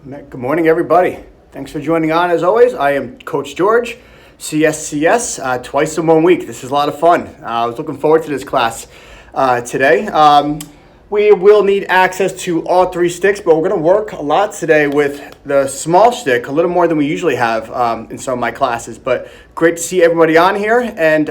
Good morning, everybody. Thanks for joining on. As always, I am Coach George, CSCS, twice in 1 week. This is a lot of fun. I was looking forward to this class today. We will need access to all three sticks, but we're going to work a lot today with the small stick, a little more than we usually have in some of my classes. But great to see everybody on here. And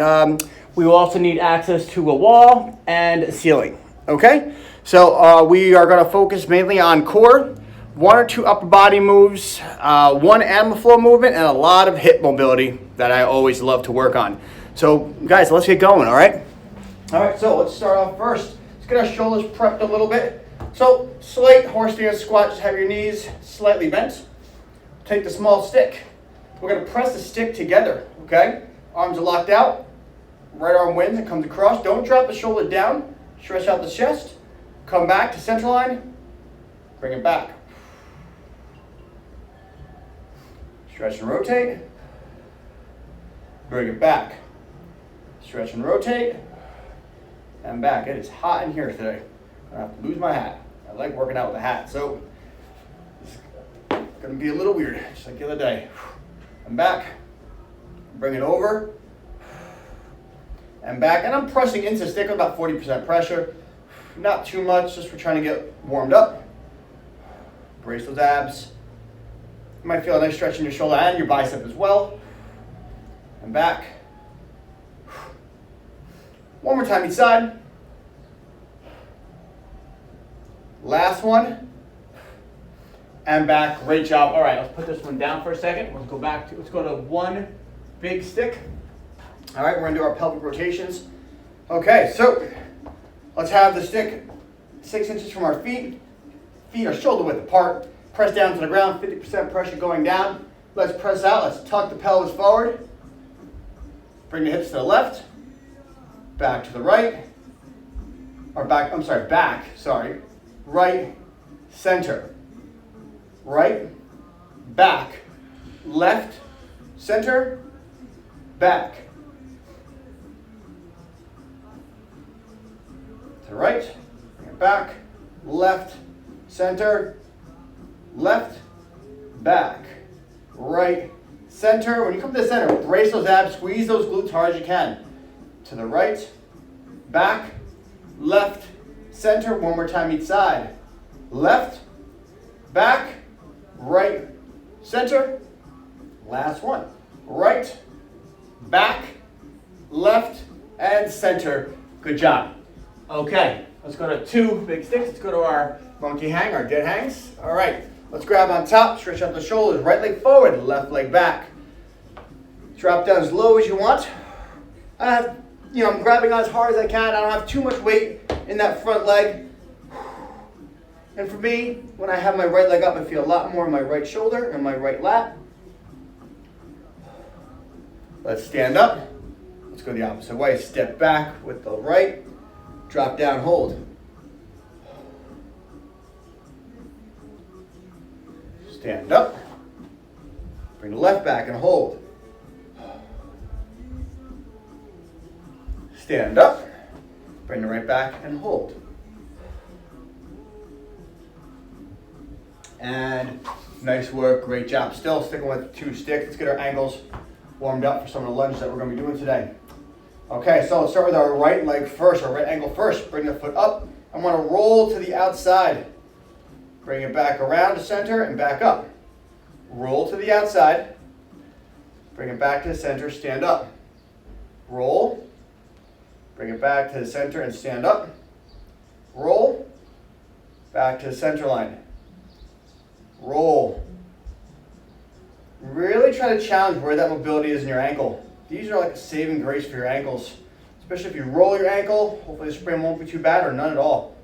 we will also need access to a wall and a ceiling. Okay? So we are going to focus mainly on core, 1 or 2 upper body moves, 1 animal flow movement, and a lot of hip mobility that I always love to work on. So guys, let's get going, all right? All right, so let's start off first. Let's get our shoulders prepped a little bit. So slight horse stance squat, just have your knees slightly bent. Take the small stick. We're gonna press the stick together, okay? Arms are locked out. Right arm wins and comes across. Don't drop the shoulder down. Stretch out the chest. Come back to center line. Bring it back. Stretch and rotate. Bring it back. Stretch and rotate. And back. It is hot in here today. I have to lose my hat. I like working out with a hat, so it's going to be a little weird, just like the other day. And back. Bring it over. And back. And I'm pressing into the stick with about 40% pressure. Not too much, just for trying to get warmed up. Brace those abs. You might feel a nice stretch in your shoulder and your bicep as well. And back. One more time each side. Last one. And back. Great job. All right, let's put this one down for a second. Let's go back to, let's go to 1 big stick. All right, we're gonna do our pelvic rotations. Okay, so let's have the stick 6 inches from our feet. Feet are shoulder width apart. Press down to the ground, 50% pressure going down. Let's press out, let's tuck the pelvis forward. Bring the hips to the left, back to the right, or back, right, center. Right, back, left, center, back. To the right, bring it back, left, center, left, back, right, center. When you come to the center, brace those abs, squeeze those glutes hard as you can. To the right, back, left, center. One more time each side. Left, back, right, center. Last one. Right, back, left, and center. Good job. Okay, let's go to 2 big sticks. Let's go to our monkey hang, our dead hangs. All right. Let's grab on top, stretch out the shoulders, right leg forward, left leg back. Drop down as low as you want. I'm grabbing on as hard as I can. I don't have too much weight in that front leg. And for me, when I have my right leg up, I feel a lot more in my right shoulder and my right lat. Let's stand up. Let's go the opposite way. Step back with the right. Drop down, hold. Stand up. Bring the left back and hold. Stand up. Bring the right back and hold. And nice work, great job. Still sticking with 2 sticks. Let's get our ankles warmed up for some of the lunges that we're going to be doing today. Okay, so let's start with our right leg first, our right ankle first. Bring the foot up. I want to roll to the outside. Bring it back around to center and back up. Roll to the outside. Bring it back to the center, stand up. Roll. Bring it back to the center and stand up. Roll. Back to the center line. Roll. Really try to challenge where that mobility is in your ankle. These are like a saving grace for your ankles. Especially if you roll your ankle, hopefully the sprain won't be too bad or none at all.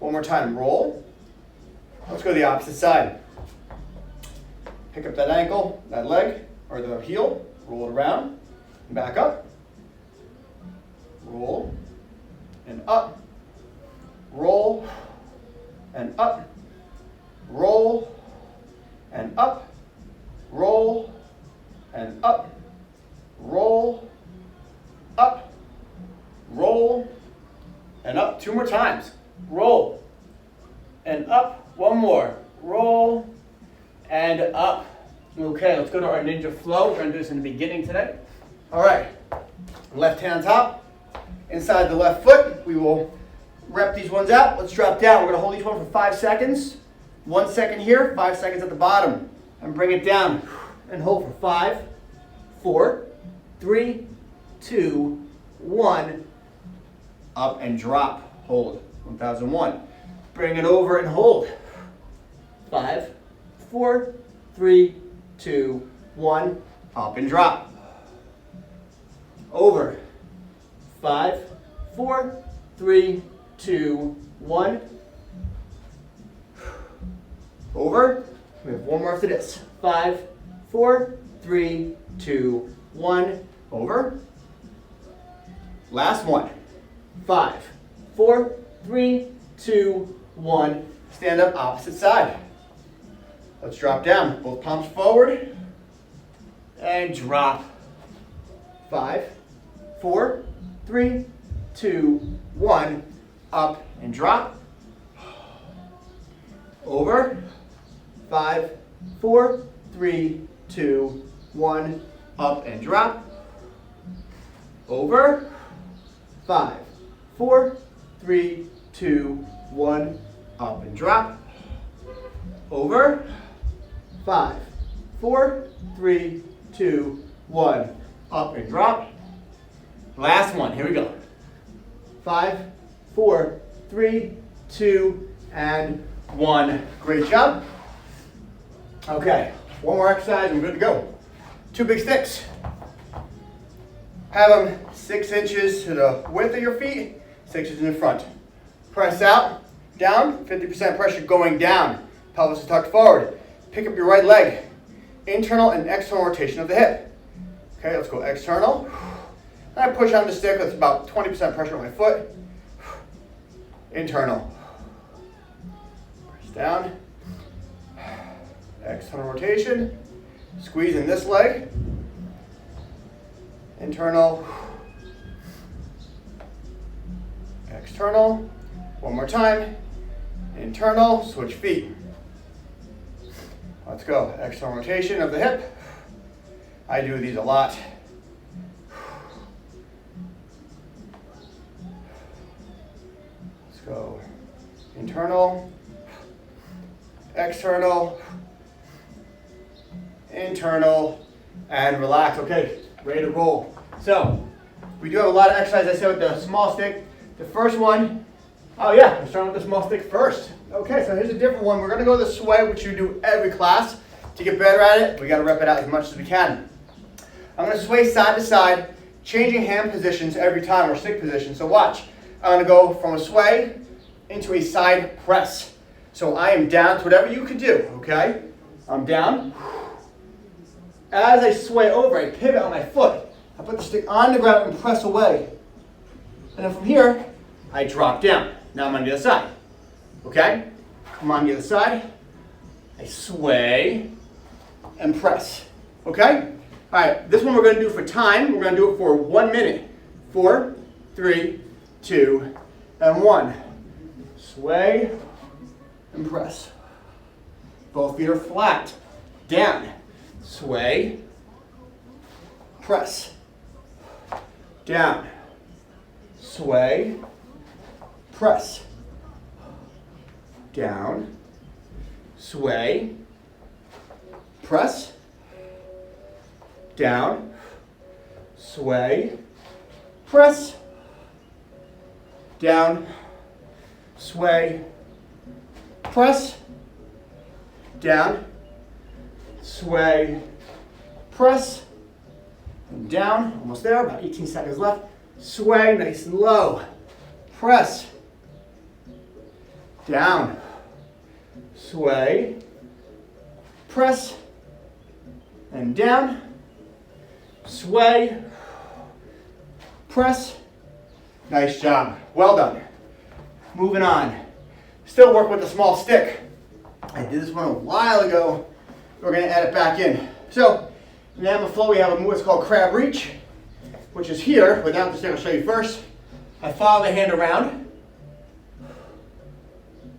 One more time, roll. Let's go the opposite side. Pick up that ankle, that leg, or the heel, roll it around, and back up. Roll, and up. Roll, and up. Roll, and up. Roll, and up. Roll, up. Roll, and up. 2 more times. Roll, and up. 1 more. Roll, and up. Okay, let's go to our ninja flow. We're going to do this in the beginning today. All right, left hand on top, inside the left foot. We will rep these ones out. Let's drop down. We're going to hold each one for 5 seconds. 1 second here, 5 seconds at the bottom. And bring it down and hold for 5, 4, 3, 2, 1. Up and drop. Hold. 1001. Bring it over and hold. 5, 4, 3, 2, 1. Up and drop. Over. 5, 4, 3, 2, 1. Over. We have one more after this. 5, 4, 3, 2, 1. Over. Last one. 5, 4, 3, 2, 1. Stand up, opposite side. Let's drop down. Both palms forward. And drop. 5, 4, 3, 2, 1. Up and drop. Over. 5, 4, 3, 2, 1. Up and drop. Over. 5, 4, 3, 2, 1. Up and drop. Over. 5, 4, 3, 2, 1. Up and drop. Last one. Here we go. 5, 4, 3, 2, and 1. Great job. Okay, one more exercise and we're good to go. 2 big sticks. Have them 6 inches to the width of your feet, 6 inches in the front. Press out, down, 50% pressure going down. Pelvis is tucked forward. Pick up your right leg. Internal and external rotation of the hip. Okay, let's go external. I push on the stick with about 20% pressure on my foot. Internal. Press down. External rotation. Squeeze in this leg. Internal. External. One more time. Internal. Switch feet. Let's go. External rotation of the hip. I do these a lot. Let's go. Internal. External. Internal. And relax. Okay, ready to roll. So, we do have a lot of exercise, I said, with the small stick. The first one, oh yeah, we're starting with the small stick first. Okay, so here's a different one. We're going to go the sway, which you do every class. To get better at it, we got to rep it out as much as we can. I'm going to sway side to side, changing hand positions every time, or stick position. So watch. I'm going to go from a sway into a side press. So I am down to whatever you can do, okay? I'm down. As I sway over, I pivot on my foot. I put the stick on the ground and press away. And then from here, I drop down. Now I'm on the other side. Okay? I'm on the other side. I sway and press. Okay? All right, this one we're going to do for time. We're going to do it for 1 minute. 4, 3, 2, and 1. Sway and press. Both feet are flat. Down. Sway. Press. Down. Sway. Press. Down. Sway. Press. Down. Sway. Press. Down. Sway. Press. Down. Sway. Press. And down. Almost there. About 18 seconds left. Sway. Nice and low. Press. Down. Sway. Press. And down. Sway. Press. Nice job. Well done. Moving on. Still work with the small stick. I did this one a while ago. We're going to add it back in. So, in the Hammer Flow, we have a move that's called crab reach, which is here. Without the stick, I'll show you first. I follow the hand around,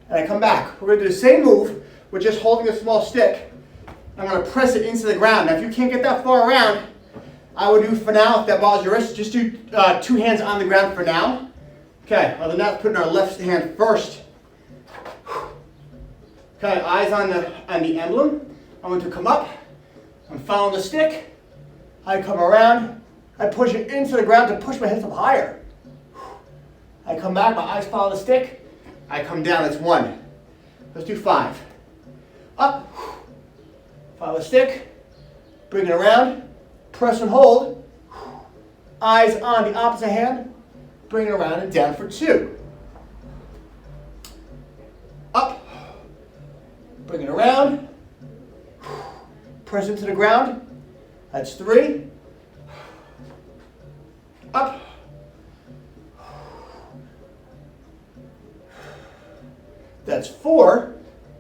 and I come back. We're going to do the same move. We're just holding a small stick I'm going to press it into the ground. Now, if you can't get that far around, I would do for now, if that bothers your wrist, just do 2 hands on the ground for now. Okay, other than that, putting our left hand first. Okay, eyes on the emblem. I'm going to come up. I'm following the stick. I come around. I push it into the ground to push my hips up higher. I come back, my eyes follow the stick. I come down, that's 1. Let's do 5. Up. Follow the stick. Bring it around. Press and hold. Eyes on the opposite hand. Bring it around and down for 2. Up. Bring it around. Press into the ground. That's 3. Up. That's 4.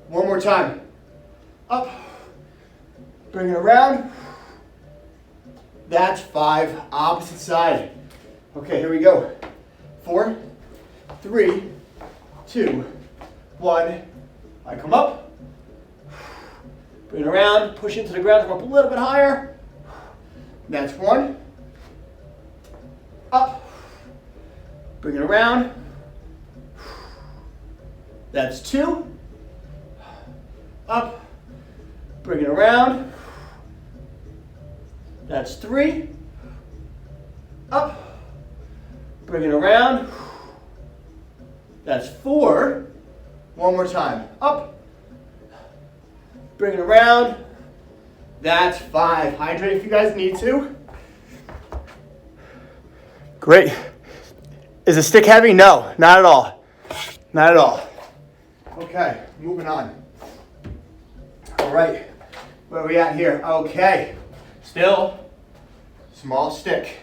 One more time. Up. Bring it around. That's 5. Opposite side. Okay, here we go. 4, 3, 2, 1. I come up. Bring it around. Push into the ground. Come up a little bit higher. That's 1. Up. Bring it around. That's 2. Up. Bring it around. That's 3. Up. Bring it around. That's 4. One more time. Up. Bring it around. That's 5. Hydrate if you guys need to. Great. Is the stick heavy? No, not at all. Not at all. Okay, moving on. All right, where are we at here? Okay, still small stick.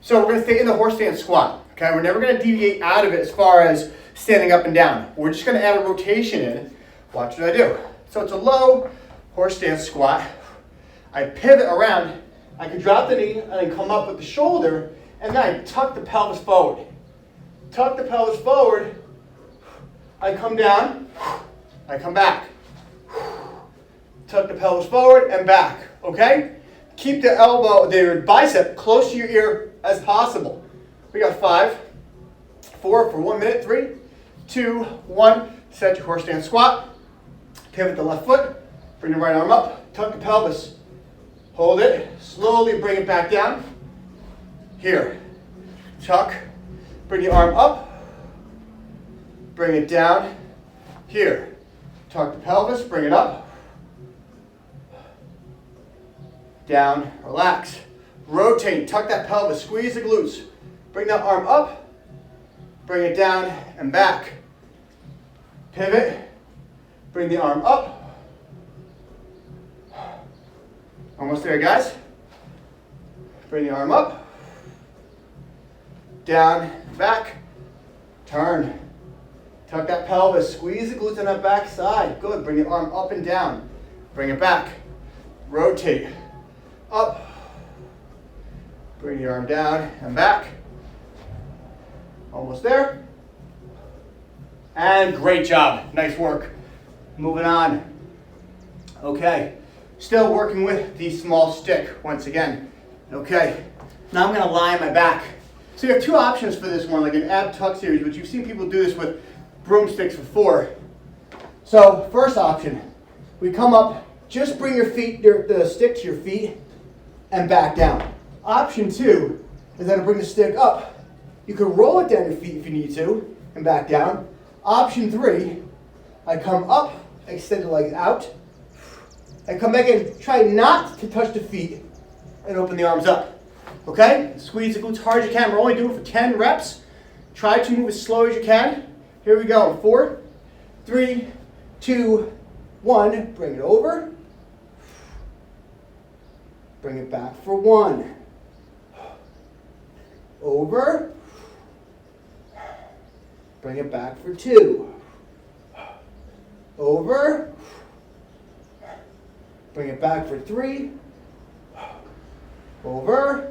So we're gonna stay in the horse stance squat. Okay, we're never gonna deviate out of it as far as standing up and down. We're just gonna add a rotation in. Watch what I do. So it's a low horse stance squat. I pivot around. I can drop the knee and then come up with the shoulder, and then I tuck the pelvis forward. Tuck the pelvis forward. I come down. I come back. Tuck the pelvis forward and back. Okay? Keep the elbow, the bicep close to your ear as possible. We got 5, 4 for 1 minute. 3, 2, 1. Set your horse stance squat. Pivot the left foot. Bring the right arm up. Tuck the pelvis. Hold it. Slowly bring it back down. Here. Tuck. Bring the arm up. Bring it down. Here. Tuck the pelvis. Bring it up. Down. Relax. Rotate. Tuck that pelvis. Squeeze the glutes. Bring that arm up. Bring it down and back. Pivot. Bring the arm up. Almost there, guys. Bring the arm up. Down, back. Turn. Tuck that pelvis. Squeeze the glutes on that back side. Good. Bring the arm up and down. Bring it back. Rotate. Up. Bring the arm down and back. Almost there. And great job. Nice work. Moving on. Okay. Still working with the small stick once again. Okay. Now I'm going to lie on my back. So you have 2 options for this one, like an ab tuck series, but you've seen people do this with broomsticks before. So first option, we come up, just bring your feet, the stick to your feet, and back down. Option 2 is then to bring the stick up. You can roll it down your feet if you need to, and back down. Option 3, I come up, extend the legs out, and come back in. Try not to touch the feet, and open the arms up. Okay? Squeeze the glutes hard as you can. We're only doing it for 10 reps. Try to move as slow as you can. Here we go. 4, 3, 2, 1. Bring it over. Bring it back for 1. Over. Bring it back for 2. Over. Bring it back for 3. Over.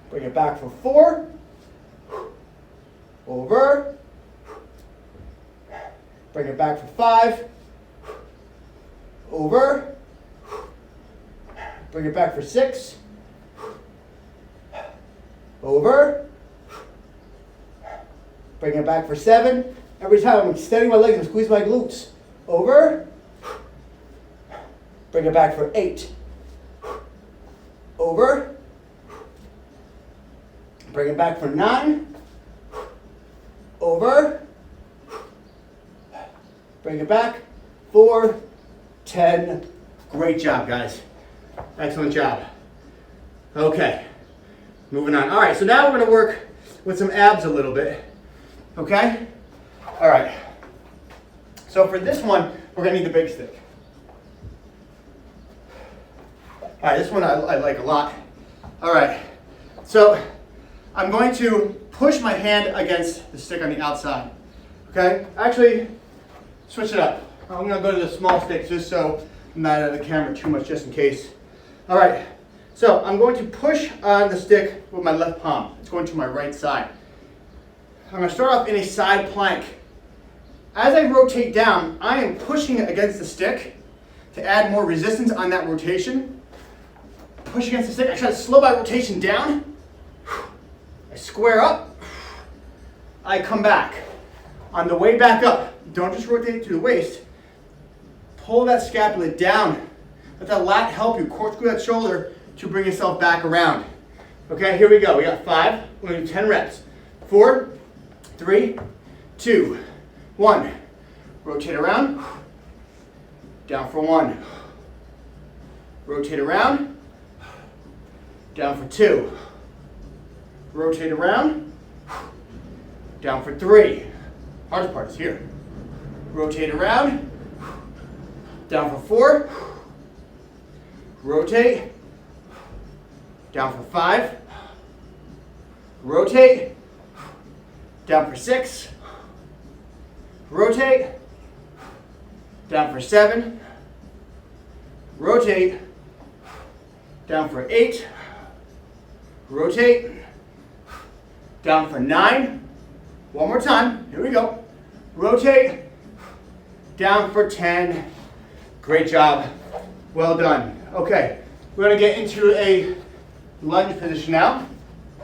Bring it back for 4. Over. Bring it back for 5. over, bring it back for 6, over, bring it back for 7. Every time I'm extending my legs and squeeze my glutes. Over, bring it back for 8, over, bring it back for 9, over, bring it back for 10. Great job, guys. Excellent job. Okay, moving on. All right, so now we're going to work with some abs a little bit. Okay? All right. So for this one, we're going to need the big stick. All right, this one I like a lot. All right. So I'm going to push my hand against the stick on the outside. Okay? Actually, switch it up. I'm going to go to the small stick just so I'm not out of the camera too much, just in case. All right. So I'm going to push on the stick with my left palm. It's going to my right side. I'm going to start off in a side plank. As I rotate down, I am pushing against the stick to add more resistance on that rotation. Push against the stick. I try to slow my rotation down. I square up. I come back. On the way back up, don't just rotate to the waist. Pull that scapula down. Let that lat help you corkscrew that shoulder to bring yourself back around. Okay, here we go. We got 5. We're going to do 10 reps. 4, 3, 2, 1. Rotate around. Down for 1. Rotate around. Down for 2. Rotate around. Down for 3. Hardest part is here. Rotate around. Down for 4. Rotate. Down for 5. Rotate. Down for 6. Rotate. Down for 7. Rotate. Down for 8. Rotate. Down for 9. One more time. Here we go. Rotate. Down for 10. Great job. Well done. Okay, we're going to get into a lunge position now.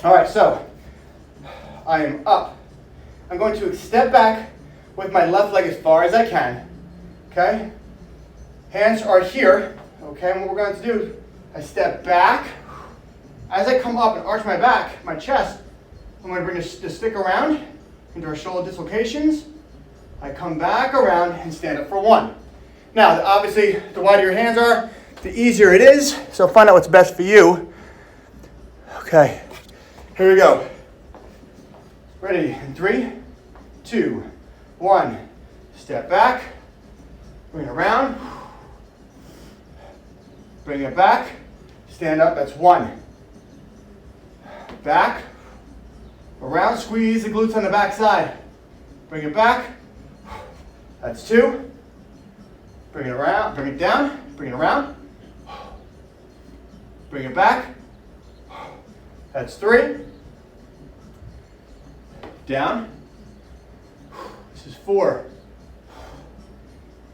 All right, so I am up. I'm going to step back with my left leg as far as I can. Okay? Hands are here. Okay, and what we're going to do, I step back. As I come up and arch my back, my chest, I'm going to bring the stick around into our shoulder dislocations. I come back around and stand up for 1. Now, obviously, the wider your hands are, the easier it is. So find out what's best for you. Okay, here we go. Ready? In 3, 2, 1. Step back. Bring it around. Bring it back. Stand up. That's 1. Back. Around. Squeeze the glutes on the back side. Bring it back. That's 2. Bring it around. Bring it down. Bring it around. Bring it back. That's 3. Down. This is 4.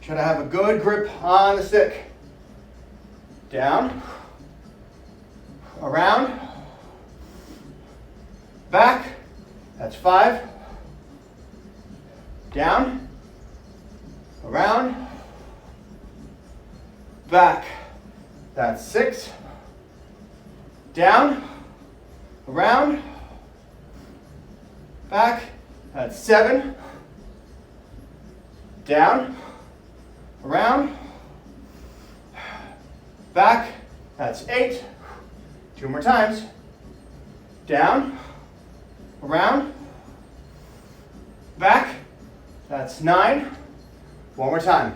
Try to have a good grip on the stick. Down. Around. Back. That's 5. Down. Around. Back. That's 6. Down. Around. Back. That's 7. Down. Around. Back. That's 8. 2 more times. Down. Around. Back. That's 9. 1 more time.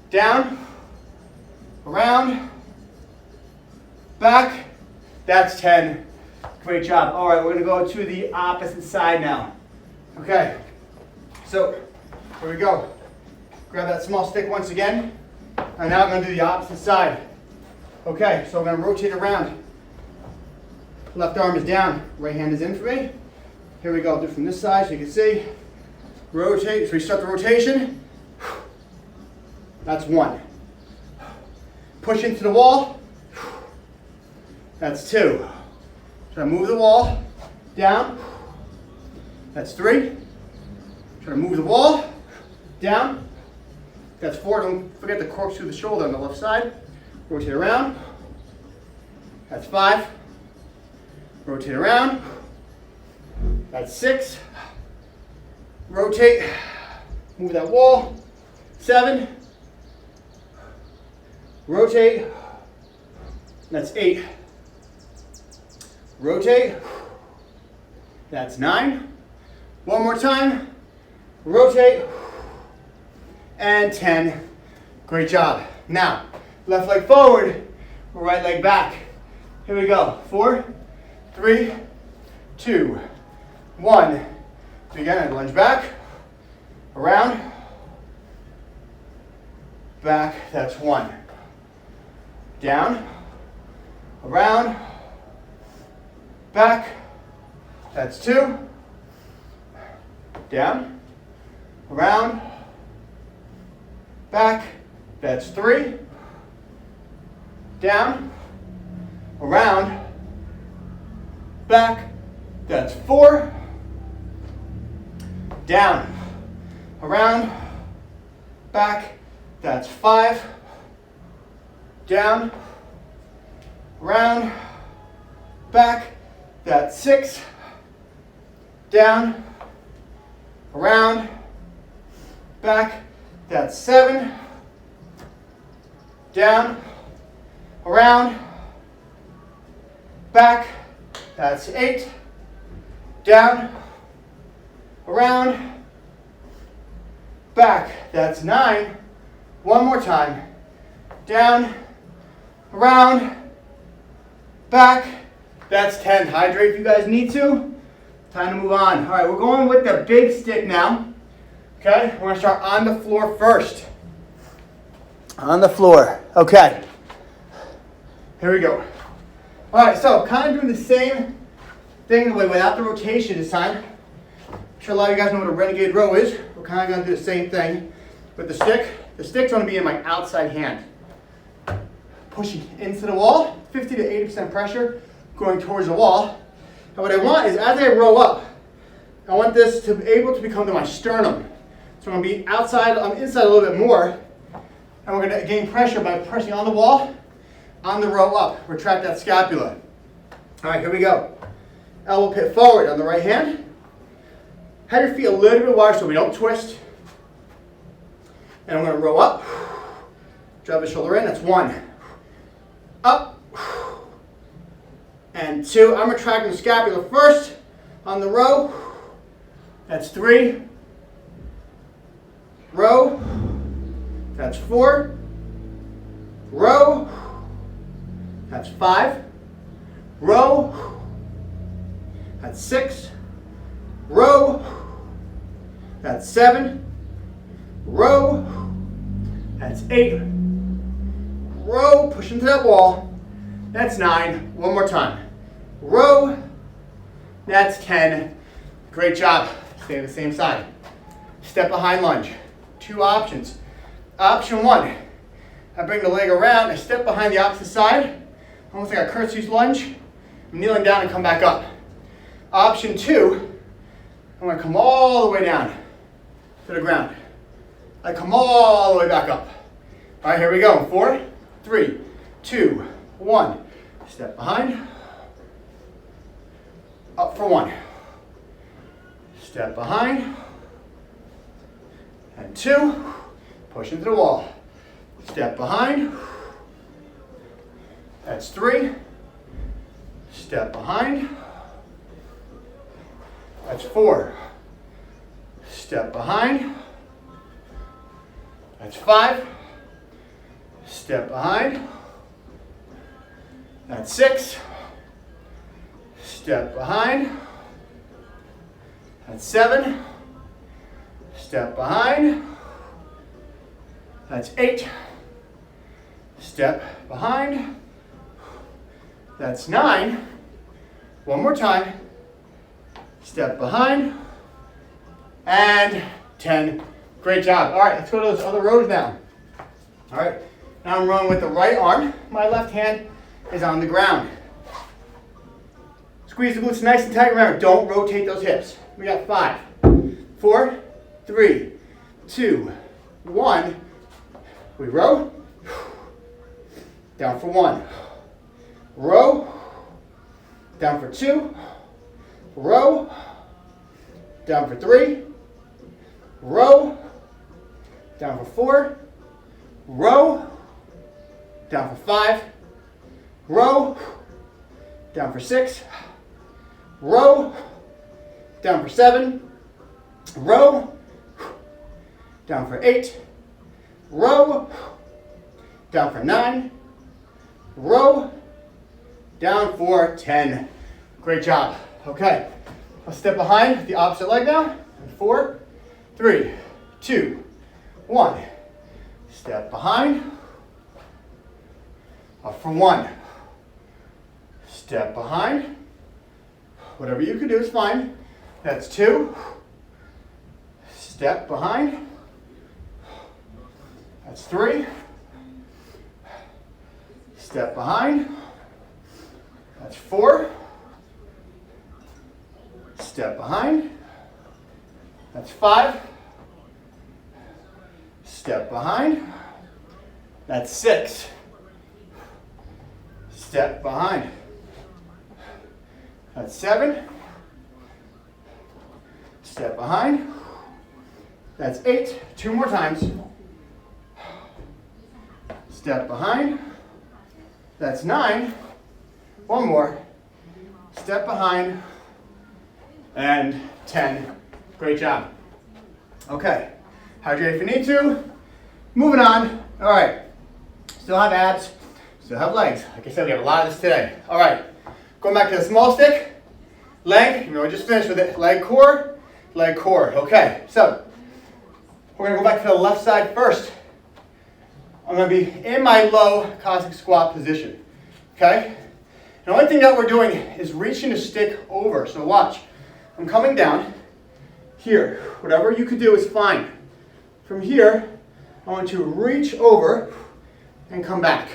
Down. Around. Back. That's 10. Great job. All right, we're going to go to the opposite side now. Okay. So, here we go. Grab that small stick once again. And now I'm going to do the opposite side. Okay, so I'm going to rotate around. Left arm is down, right hand is in for me. Here we go. Do it from this side so you can see. Rotate. So we start the rotation. That's 1. Push into the wall. That's 2. Try to move the wall down. That's 3. Try to move the wall down. That's 4. Don't forget to corkscrew the shoulder on the left side. Rotate around. That's 5. Rotate around. That's 6. Rotate. Move that wall. 7. Rotate. That's 8. Rotate. That's 9. One more time. Rotate. And 10. Great job. Now, left leg forward, right leg back. Here we go. 4, 3, 2, 1. Again, lunge back, around, back. That's 1. Down, around, back. That's 2. Down, around, back. That's 3. Down, around, back. That's 4. Down, around, back. That's 5. Down, around, back. That's 6. Down, around, back. That's 7. Down, around, back. That's 8. Down, around, back. That's 9. One more time. Down, around, back. That's 10. Hydrate if you guys need to. Time to move on. All right, we're going with the big stick now. Okay, we're going to start on the floor first. On the floor. Okay. Here we go. All right, so kind of doing the same thing without the rotation this time. I'm sure a lot of you guys know what a renegade row is. We're kind of going to do the same thing with the stick. The stick's going to be in my outside hand. Pushing into the wall, 50 to 80% pressure, going towards the wall. And what I want is as I row up, I want this to be able to become to my sternum. So I'm going to be outside, I'm inside a little bit more, and we're going to gain pressure by pressing on the wall, on the row up. Retract that scapula. All right, here we go. Elbow pit forward on the right hand. Have your feet a little bit wider so we don't twist. And I'm going to row up. Drive the shoulder in. That's 1. Up. And 2. I'm retracting the scapula first on the row. That's 3. Row. That's 4. Row. That's 5. Row. That's 6. Row. That's 7. Row. That's 8. Row. Push into that wall. That's 9. One more time. Row. That's 10. Great job. Stay on the same side. Step behind lunge. 2 options. Option 1. I bring the leg around. I step behind the opposite side. Almost like a curtsies lunge. I'm kneeling down and come back up. Option 2. I'm going to come all the way down to the ground. I come all the way back up. All right, here we go. 4, 3, 2, 1. Step behind. Up for 1. Step behind. And 2. Push into the wall. Step behind. That's 3. Step behind. That's 4. Step behind. That's 5. Step behind. That's 6. Step behind. That's 7. Step behind. That's 8. Step behind. That's 9. One more time. Step behind. And 10. Great job. All right, let's go to those other rows now. All right, Now I'm rolling with the right arm. My left hand is on the ground. Squeeze the glutes nice and tight. Remember, don't rotate those hips. We got 5, 4, 3, 2, 1. We row. Down for 1. Row. Down for 2. Row. Down for 3. Row. Down for 4. Row. Down for 5. Row. Down for 6. Row. Down for 7. Row. Down for 8. Row. Down for 9. Row. Down for 10. Great job. Okay. I'll step behind the opposite leg now. 4, 3, 2, 1. Step behind. Up for 1. Step behind. Whatever you can do is fine. That's 2. Step behind. That's 3. Step behind. That's 4. Step behind. That's 5. Step behind. That's 6. Step behind. That's 7. Step behind. That's 8. 2 more times. Step behind. That's 9. 1 more. Step behind. And 10. Great job. Okay. Hydrate if you need to. Moving on. All right. Still have abs. Still have legs. Like I said, we have a lot of this today. All right. Going back to the small stick. Leg. You know, we just finished with it. Leg, core. Leg, core. Okay. So, we're going to go back to the left side first. I'm going to be in my low Cossack squat position. Okay? The only thing that we're doing is reaching the stick over. So watch. I'm coming down here. Whatever you could do is fine. From here, I want to reach over and come back.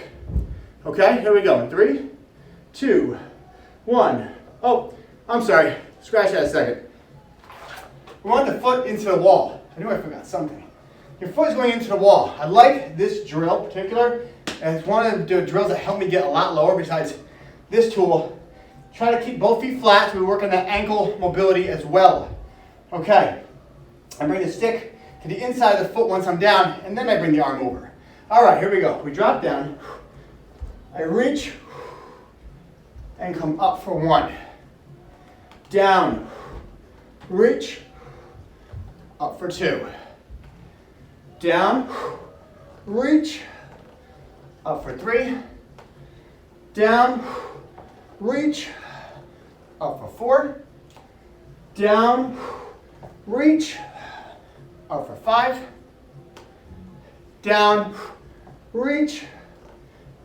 Okay? Here we go. 3, 2, 1. Oh, I'm sorry. Scratch that a second. We want the foot into the wall. I knew I forgot something. Your foot is going into the wall. I like this drill in particular, and it's one of the drills that help me get a lot lower besides this tool. Try to keep both feet flat so we work on that ankle mobility as well. Okay. I bring the stick to the inside of the foot once I'm down, and then I bring the arm over. All right, here we go. We drop down. I reach and come up for 1. Down. Reach. Up for 2. Down. Reach. Up for 3. Down. Reach. Up for 4. Down. Reach. Up for 5. Down. Reach.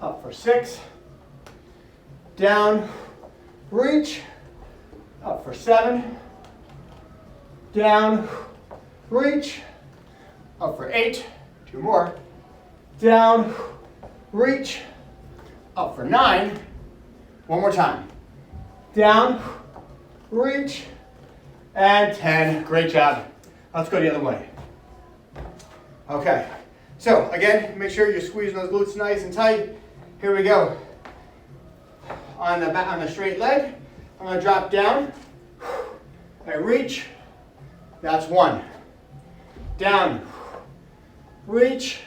Up for 6. Down. Reach. Up for 7. Down. Reach. Up for 8. 2 more. Down. Reach. Up for 9. 1 more time. Down. Reach. And 10. Great job. Let's go the other way. Okay. So again, make sure you're squeezing those glutes nice and tight. Here we go. On the straight leg, I'm going to drop down. I reach. That's 1. Down. Reach.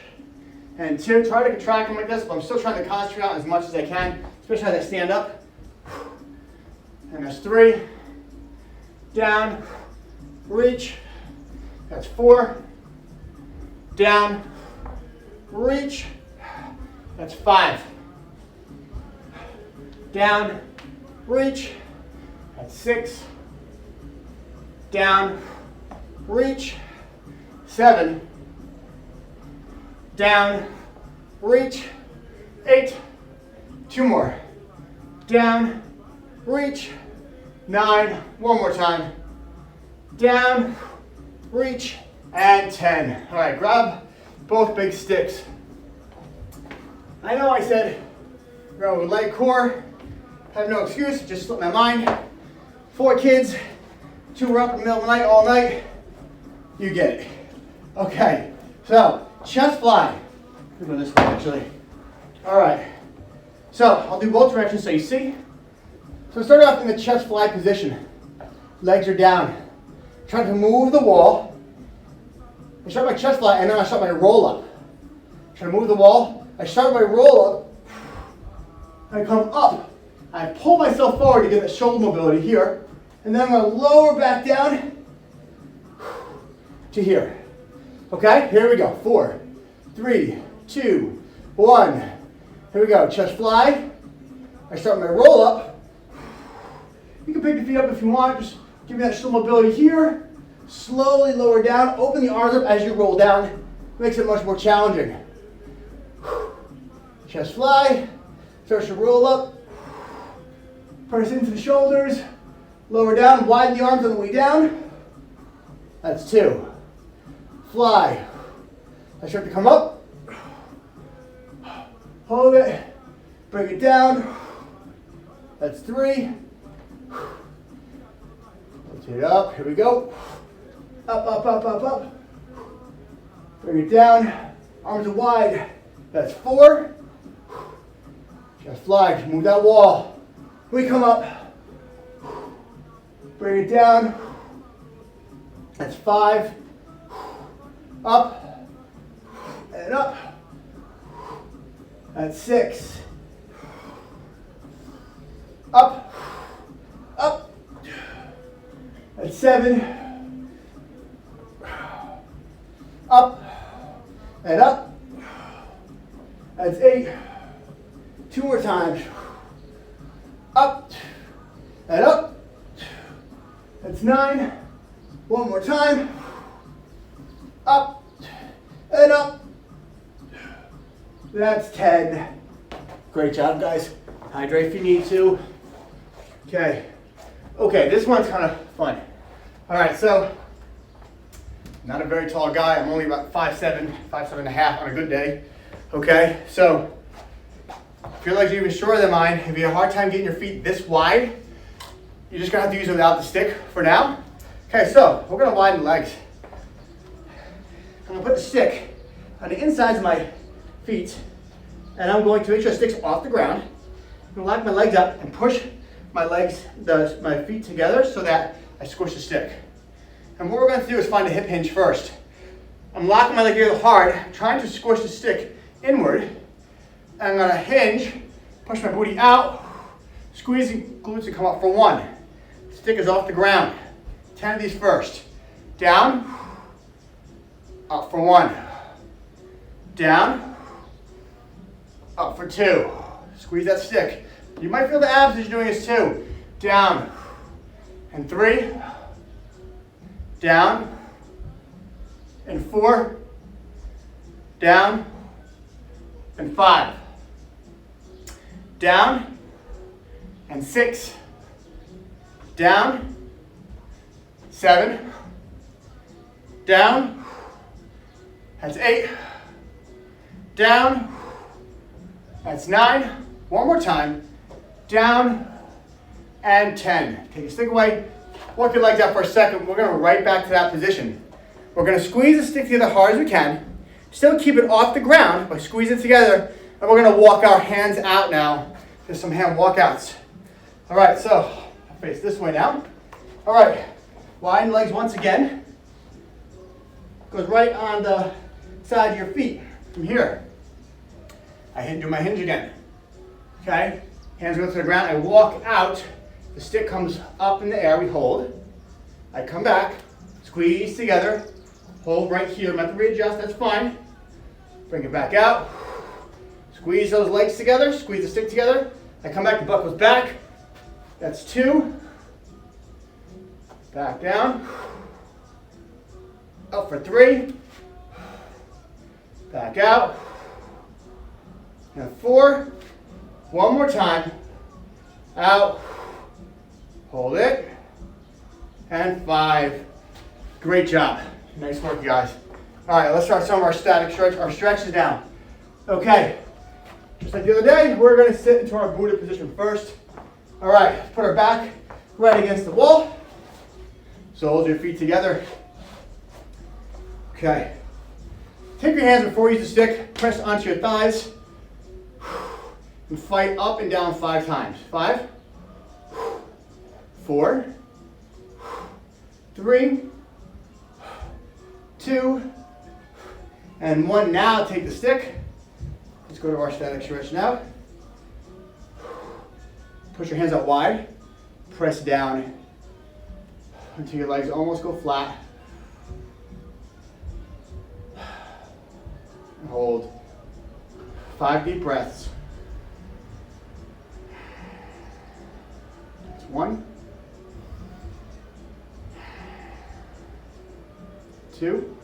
And 2. Try to contract them like this, but I'm still trying to concentrate out as much as I can, especially as I stand up. And that's 3. Down. Reach. That's 4. Down. Reach. That's 5. Down. Reach. That's 6. Down. Reach. 7. Down. Reach. 8. 2 more. Down. Reach. 9. 1 more time. Down. Reach. And 10. All right, grab both big sticks. I know I said row with leg core. Have no excuse, just slipped my mind. 4 kids, 2 were up in the middle of the night all night. You get it. Okay, so chest fly. We'll go this way actually. All right, so I'll do both directions so you see. So start off in the chest fly position. Legs are down. Try to move the wall. I start my chest fly and then I start my roll up. Try to move the wall. I start my roll up. I come up. I pull myself forward to get that shoulder mobility here. And then I'm going to lower back down to here. Okay, here we go. 4, 3, 2, 1. Here we go. Chest fly. I start my roll up. You can pick the feet up if you want. Just give me that shoulder mobility here. Slowly lower down. Open the arms up as you roll down. Makes it much more challenging. Chest fly. Start to roll up. Press into the shoulders. Lower down. Widen the arms on the way down. That's 2. Fly. I start to come up. Hold it. Bring it down. That's 3. Rotate it up. Here we go. Up, up, up, up, up. Bring it down. Arms are wide. That's 4. Just fly. Move that wall. We come up. Bring it down. That's 5. Up. And up. That's 6. Up. Up. That's 7. Up. And up. That's 8. 2 more times. Up. And up. That's 9. 1 more time. Up. And up. That's 10. Great job, guys. Hydrate if you need to. Okay. Okay, this one's kind of fun. All right, so not a very tall guy. I'm only about 5'7", 5'7" and a half on a good day. Okay, so if your legs are even shorter than mine, if you have a hard time getting your feet this wide, you're just gonna have to use it without the stick for now. Okay, so we're gonna widen the legs. I'm gonna put the stick on the insides of my feet, and I'm going to make sure the stick's off the ground. I'm gonna lock my legs up and push my legs, my feet together so that I squish the stick. And what we're going to do is find a hip hinge first. I'm locking my leg really hard, trying to squish the stick inward. And I'm going to hinge, push my booty out, squeeze the glutes and come up for 1. Stick is off the ground. 10 of these first. Down, up for 1. Down, up for 2. Squeeze that stick. You might feel the abs as you're doing this too. Down, and 3. Down, and 4. Down, and 5. Down, and 6. Down, 7. Down, that's 8. Down, that's 9. One more time. Down, and 10. Take your stick away. Walk your legs out for a second. We're going to right back to that position. We're going to squeeze the stick together as hard as we can. Still keep it off the ground, but squeeze it together. And we're going to walk our hands out now. Just some hand walkouts. All right, so I'll face this way now. All right, widen legs once again. Goes right on the side of your feet from here. I do my hinge again. Okay, hands go to the ground. I walk out. The stick comes up in the air. We hold. I come back, squeeze together, hold right here. I'm not to readjust. That's fine. Bring it back out. Squeeze those legs together. Squeeze the stick together. I come back. The butt goes back. That's 2. Back down. Up for 3. Back out. And 4. One more time. Out. Hold it. And 5. Great job. Nice work, guys. All right, let's start some of our static stretch. Our stretches down. Okay. Just like the other day, we're going to sit into our Buddha position first. All right, let's put our back right against the wall. Soles of your feet together. Okay. Take your hands before you use the stick, press onto your thighs, and fight up and down 5 times. 5, 4, 3, 2, and 1. Now take the stick. Let's go to our static stretch now. Push your hands out wide. Press down until your legs almost go flat. And hold. 5 deep breaths. That's 1, 2,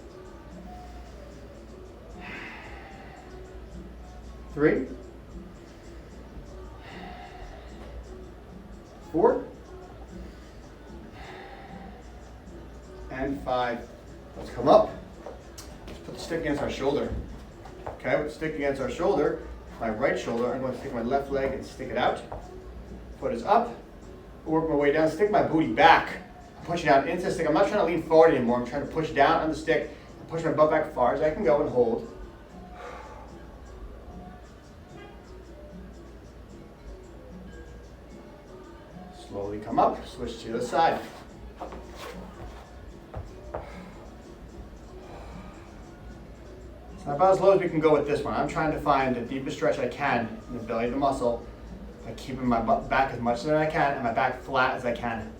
3, 4, and 5. Let's come up. Let's put the stick against our shoulder. Okay, with the stick against our shoulder, my right shoulder, I'm going to take my left leg and stick it out. Foot is up. Work my way down. Stick my booty back. Push it out into the stick. I'm not trying to lean forward anymore. I'm trying to push down on the stick and push my butt back as far as I can go and hold. Slowly come up, switch to the other side. It's not about as low as we can go with this one. I'm trying to find the deepest stretch I can in the belly of the muscle by keeping my butt back as much as I can and my back flat as I can.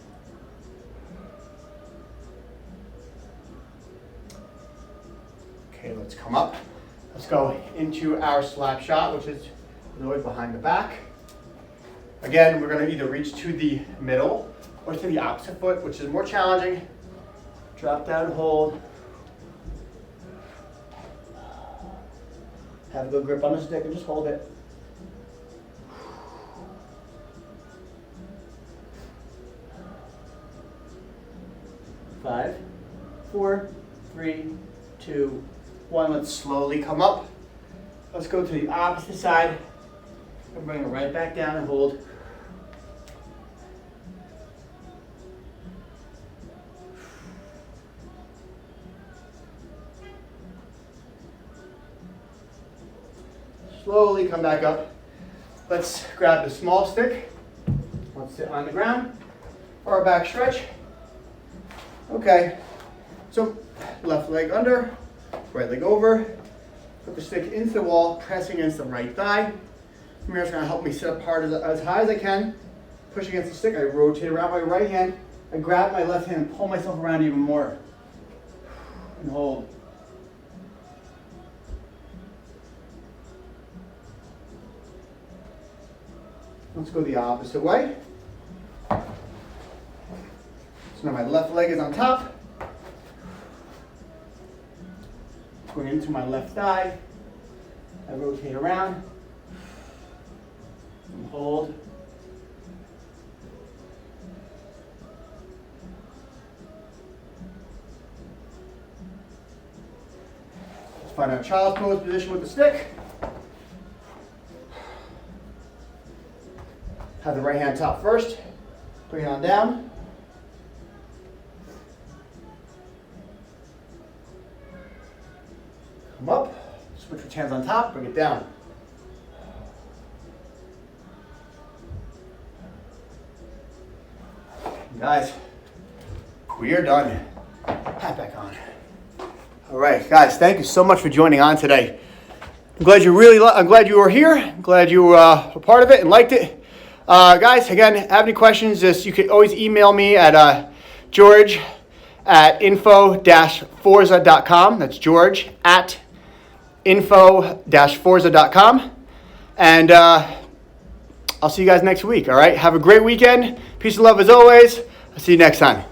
Okay, let's come up. Let's go into our slap shot, which is always behind the back. Again, we're going to either reach to the middle or to the opposite foot, which is more challenging. Drop down, hold. Have a good grip on the stick and just hold it. Five, 4, 3, 2, 1. Let's slowly come up. Let's go to the opposite side and bring it right back down and hold. Slowly come back up. Let's grab the small stick. Let's sit on the ground for our back stretch. Okay, so left leg under, right leg over. Put the stick into the wall, pressing against the right thigh. Mirror's gonna help me sit up hard as high as I can. Push against the stick, I rotate around my right hand. I grab my left hand and pull myself around even more. And hold. Let's go the opposite way. So now my left leg is on top. Going into my left thigh. I rotate around. And hold. Let's find our child's pose position with the stick. Have the right hand top first. Bring it on down. Come up. Switch with hands on top. Bring it down. Guys, we are done. Hat back on. All right, guys, thank you so much for joining on today. I'm glad you were here. I'm glad you were a part of it and liked it. Guys, again, have any questions, you can always email me at George at info-forza.com. That's George at info-forza.com. And I'll see you guys next week, all right? Have a great weekend. Peace and love as always. I'll see you next time.